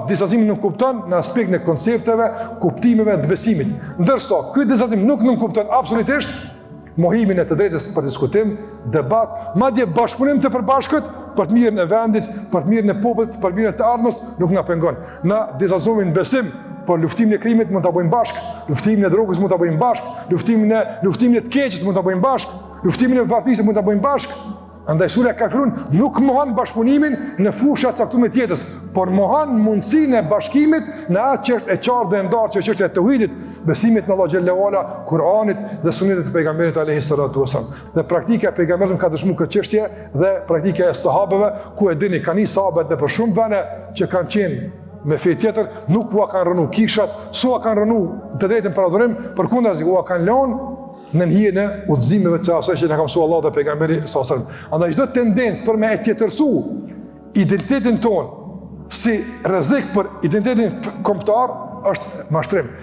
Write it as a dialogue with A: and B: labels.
A: disazimi nuk kupton në aspektin e koncepteve, kuptimeve të besimit. Ndërsa ky disazim nuk kupton absolutisht mohimin e të drejtës për diskutim, debat, madje bashkëpunim të përbashkët për të mirën e vendit, për të mirën e popullit, për mirën e të ardhmës, nuk na pengon. Na dizazomin besim, por luftimin e krimit mund ta bëjmë bashkë, luftimin e drogës mund ta bëjmë bashkë, luftimin e të keqes mund ta bëjmë bashkë, luftimin e varfisë mund ta bëjmë bashkë. Andaj sura Kafirun nuk mohon bashkëpunimin në fusha të caktuara të jetës, por mohon mundësinë e bashkimit në atë që është e qartë dhe e ndarë që është e tauhidit, besimit në Allah xhallahu ala, Kur'anit dhe sunetit të pejgamberit alayhi salatu wasallam. Dhe praktika e pejgamberit ka dëshmuar këtë çështje dhe praktika e sahabëve, ku e dini kanë sahabët në për shumë vende që kanë qenë me fe tjetër, nuk u kanë rënë kishat, s'u kanë rënë të drejtën për adhurim, përkundazi u kanë lënë në hijen e udhëzimeve të asaj që na ka mësuar Allah dhe pejgamberi sallallahu alajhi wasallam. Andaj çdo tendencë për me e tjetërsu identitetin ton si rrezik për identitetin kombëtar është mashtrim.